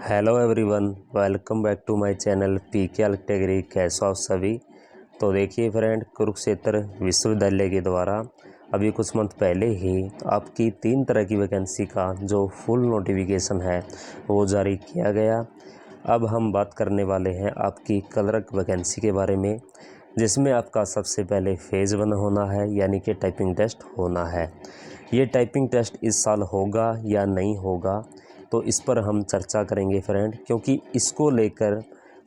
Hello everyone, welcome back to my channel PK category. कैसे हो आप सभी। तो देखिए फ्रेंड, कुरुक्षेत्र विश्वविद्यालय के द्वारा अभी कुछ मंथ पहले ही आपकी 3 तरह की वैकेंसी का जो फुल नोटिफिकेशन है वो जारी किया गया। अब हम बात करने वाले हैं आपकी क्लर्क वैकेंसी के बारे में, जिसमें आपका सबसे पहले फ़ेज़ 1 होना है, यानी कि टाइपिंग टेस्ट होना है। ये टाइपिंग टेस्ट इस साल होगा या नहीं होगा, तो इस पर हम चर्चा करेंगे फ्रेंड, क्योंकि इसको लेकर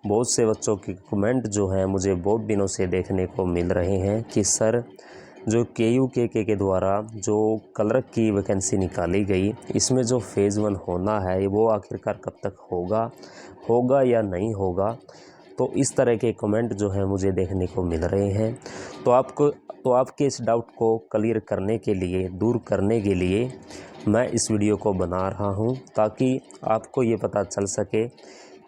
बहुत से बच्चों के कमेंट जो हैं मुझे बहुत दिनों से देखने को मिल रहे हैं कि सर, जो के द्वारा जो क्लर्क की वैकेंसी निकाली गई, इसमें जो फ़ेज़ 1 होना है वो आखिरकार कब तक होगा या नहीं होगा। तो इस तरह के कमेंट जो है मुझे देखने को मिल रहे हैं। तो आपके इस डाउट को क्लियर करने के लिए, दूर करने के लिए मैं इस वीडियो को बना रहा हूं, ताकि आपको ये पता चल सके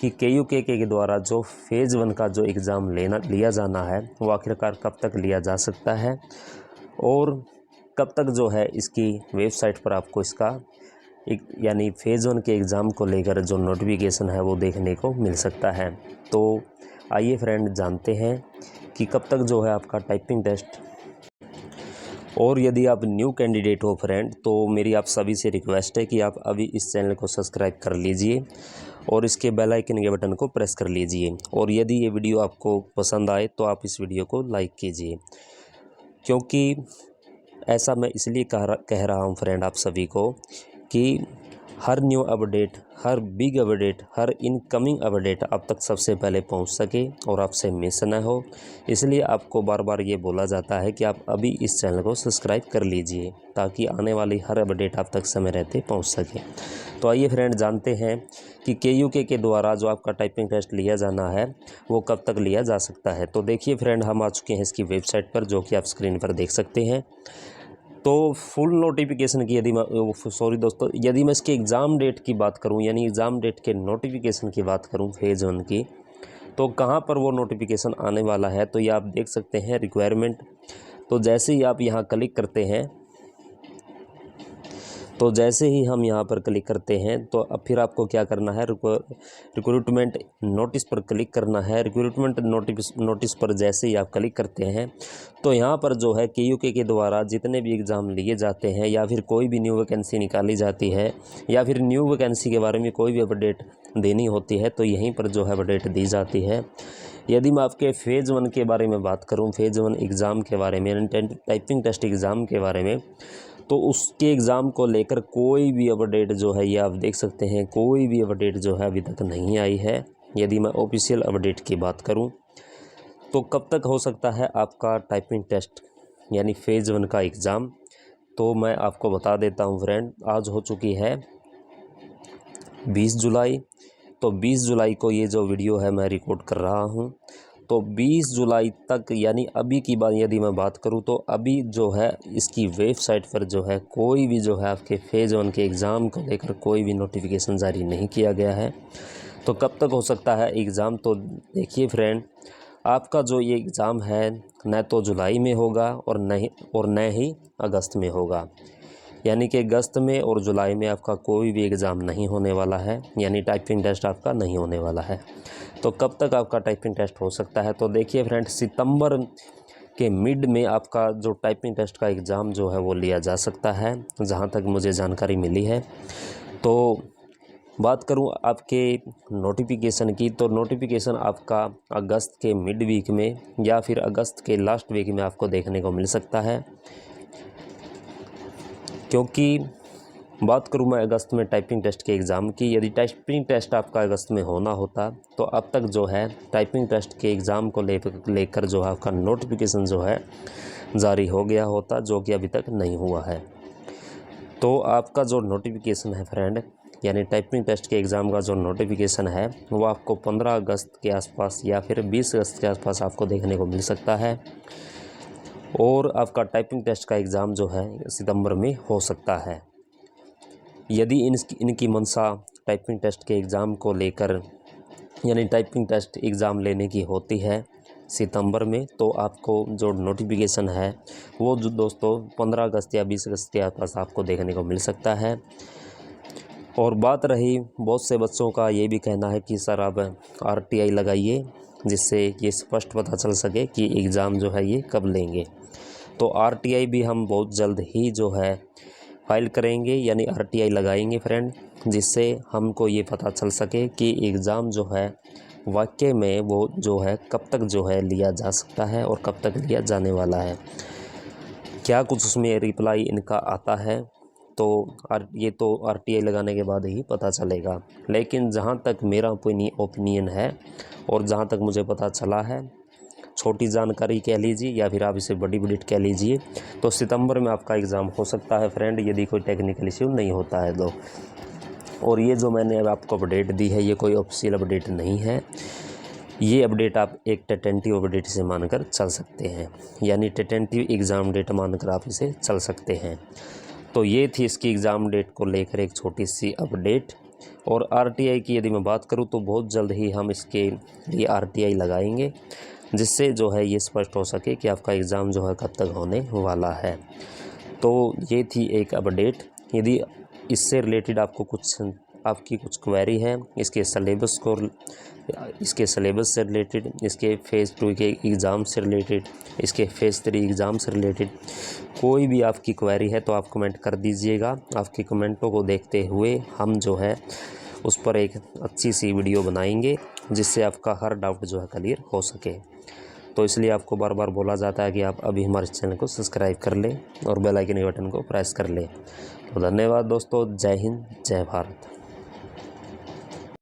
कि के द्वारा जो फ़ेज़ 1 का जो एग्ज़ाम लिया जाना है वो आखिरकार कब तक लिया जा सकता है और कब तक जो है इसकी वेबसाइट पर आपको इसका यानी फ़ेज़ 1 के एग्ज़ाम को लेकर जो नोटिफिकेशन है वो देखने को मिल सकता है। तो आइए फ्रेंड, जानते हैं कि कब तक जो है आपका टाइपिंग टेस्ट। और यदि आप न्यू कैंडिडेट हो फ्रेंड, तो मेरी आप सभी से रिक्वेस्ट है कि आप अभी इस चैनल को सब्सक्राइब कर लीजिए और इसके बेल आइकन के बटन को प्रेस कर लीजिए। और यदि ये वीडियो आपको पसंद आए तो आप इस वीडियो को लाइक कीजिए, क्योंकि ऐसा मैं इसलिए कह रहा हूँ फ्रेंड आप सभी को कि हर न्यू अपडेट, हर बिग अपडेट, हर इनकमिंग अपडेट आप तक सबसे पहले पहुंच सके और आपसे मिस न हो। इसलिए आपको बार बार ये बोला जाता है कि आप अभी इस चैनल को सब्सक्राइब कर लीजिए, ताकि आने वाली हर अपडेट आप तक समय रहते पहुंच सके। तो आइए फ्रेंड, जानते हैं कि के द्वारा जो आपका टाइपिंग टेस्ट लिया जाना है वो कब तक लिया जा सकता है। तो देखिए फ्रेंड, हम आ चुके हैं इसकी वेबसाइट पर, जो कि आप स्क्रीन पर देख सकते हैं। तो फुल नोटिफिकेशन की यदि मैं इसके एग्ज़ाम डेट की बात करूं, यानी एग्ज़ाम डेट के नोटिफिकेशन की बात करूं फ़ेज़ 1 की, तो कहां पर वो नोटिफिकेशन आने वाला है, तो ये आप देख सकते हैं रिक्वायरमेंट। तो जैसे ही आप यहां क्लिक करते हैं, तो जैसे ही हम यहाँ पर क्लिक करते हैं तो अब फिर आपको क्या करना है, रिक्रूटमेंट नोटिस पर क्लिक करना है। रिक्रूटमेंट नोटिस पर जैसे ही आप क्लिक करते हैं तो यहाँ पर जो है के द्वारा जितने भी एग्ज़ाम लिए जाते हैं, या फिर कोई भी न्यू वैकेंसी निकाली जाती है, या फिर न्यू वैकेंसी के बारे में कोई भी अपडेट देनी होती है, तो यहीं पर जो है अपडेट दी जाती है। यदि मैं आपके फ़ेज़ 1 के बारे में बात करूँ, फ़ेज़ 1 एग्ज़ाम के बारे में, टाइपिंग टेस्ट एग्ज़ाम के बारे में, तो उसके एग्ज़ाम को लेकर कोई भी अपडेट जो है ये आप देख सकते हैं, कोई भी अपडेट जो है अभी तक नहीं आई है। यदि मैं ऑफिशियल अपडेट की बात करूं, तो कब तक हो सकता है आपका टाइपिंग टेस्ट यानी फ़ेज़ 1 का एग्ज़ाम, तो मैं आपको बता देता हूं फ्रेंड। आज हो चुकी है 20 जुलाई। तो 20 जुलाई को ये जो वीडियो है मैं रिकॉर्ड कर रहा हूं। तो 20 जुलाई तक, यानी अभी की बात यदि मैं बात करूं, तो अभी जो है इसकी वेबसाइट पर जो है कोई भी जो है आपके फ़ेज़ 1 के एग्ज़ाम को लेकर कोई भी नोटिफिकेशन जारी नहीं किया गया है। तो कब तक हो सकता है एग्ज़ाम, तो देखिए फ्रेंड, आपका जो ये एग्ज़ाम है न तो जुलाई में होगा और न ही अगस्त में होगा। यानी कि अगस्त में और जुलाई में आपका कोई भी एग्ज़ाम नहीं होने वाला है, यानी टाइपिंग टेस्ट आपका नहीं होने वाला है। तो कब तक आपका टाइपिंग टेस्ट हो सकता है, तो देखिए फ्रेंड, सितंबर के मिड में आपका जो टाइपिंग टेस्ट का एग्ज़ाम जो है वो लिया जा सकता है, जहां तक मुझे जानकारी मिली है। तो बात करूं आपके नोटिफिकेशन की, तो नोटिफिकेशन आपका अगस्त के मिड वीक में या फिर अगस्त के लास्ट वीक में आपको देखने को मिल सकता है। क्योंकि बात करूं मैं अगस्त में टाइपिंग टेस्ट के एग्ज़ाम की, यदि टाइपिंग टेस्ट आपका अगस्त में होना होता तो अब तक जो है टाइपिंग टेस्ट के एग्ज़ाम को लेकर जो है आपका नोटिफिकेशन जो है जारी हो गया होता, जो कि अभी तक नहीं हुआ है। तो आपका जो नोटिफिकेशन है फ्रेंड, यानी टाइपिंग टेस्ट के एग्ज़ाम का जो नोटिफिकेशन है वो आपको 15 अगस्त के आसपास या फिर 20 अगस्त के आसपास आपको देखने को मिल सकता है। और आपका टाइपिंग टेस्ट का एग्ज़ाम जो है सितंबर में हो सकता है। यदि इनकी मंशा टाइपिंग टेस्ट के एग्ज़ाम को लेकर, यानी टाइपिंग टेस्ट एग्ज़ाम लेने की होती है सितंबर में, तो आपको जो नोटिफिकेशन है वो जो दोस्तों 15 अगस्त या 20 अगस्त के आसपास आपको देखने को मिल सकता है। और बात रही बहुत से बच्चों का ये भी कहना है कि सर आप RTI लगाइए जिससे ये स्पष्ट पता चल सके कि एग्ज़ाम जो है ये कब लेंगे। तो RTI भी हम बहुत जल्द ही जो है फाइल करेंगे, यानी RTI लगाएंगे फ्रेंड, जिससे हमको ये पता चल सके कि एग्ज़ाम जो है वाकई में वो जो है कब तक जो है लिया जा सकता है और कब तक लिया जाने वाला है। क्या कुछ उसमें रिप्लाई इनका आता है तो ये तो RTI लगाने के बाद ही पता चलेगा। लेकिन जहाँ तक मेरा ओपिनियन है और जहाँ तक मुझे पता चला है, छोटी जानकारी कह लीजिए या फिर आप इसे बड़ी बड़ी कह लीजिए, तो सितंबर में आपका एग्ज़ाम हो सकता है फ्रेंड, यदि कोई टेक्निकल इश्यू नहीं होता है तो। और ये जो मैंने अब आपको अपडेट दी है ये कोई ऑफिशियल अपडेट नहीं है, ये अपडेट आप एक टेंटेटिव अपडेट से मानकर चल सकते हैं, यानी टेंटेटिव एग्ज़ाम डेट मानकर आप इसे चल सकते हैं। तो ये थी इसकी एग्ज़ाम डेट को लेकर एक छोटी सी अपडेट। और RTI की यदि मैं बात करूँ तो बहुत जल्द ही हम इसके लिए RTI लगाएंगे, जिससे जो है ये स्पष्ट हो सके कि आपका एग्ज़ाम जो है कब तक होने वाला है। तो ये थी एक अपडेट। यदि इससे रिलेटेड आपकी कुछ क्वेरी है इसके सिलेबस से रिलेटेड, इसके फेज़ 2 के एग्ज़ाम से रिलेटेड, इसके फेज़ 3 एग्ज़ाम से रिलेटेड कोई भी आपकी क्वेरी है तो आप कमेंट कर दीजिएगा। आपकी कमेंटों को देखते हुए हम जो है उस पर एक अच्छी सी वीडियो बनाएंगे जिससे आपका हर डाउट जो है क्लियर हो सके। तो इसलिए आपको बार बार बोला जाता है कि आप अभी हमारे चैनल को सब्सक्राइब कर लें और बेल आइकन के बटन को प्रेस कर लें। तो धन्यवाद दोस्तों, जय हिंद, जय भारत।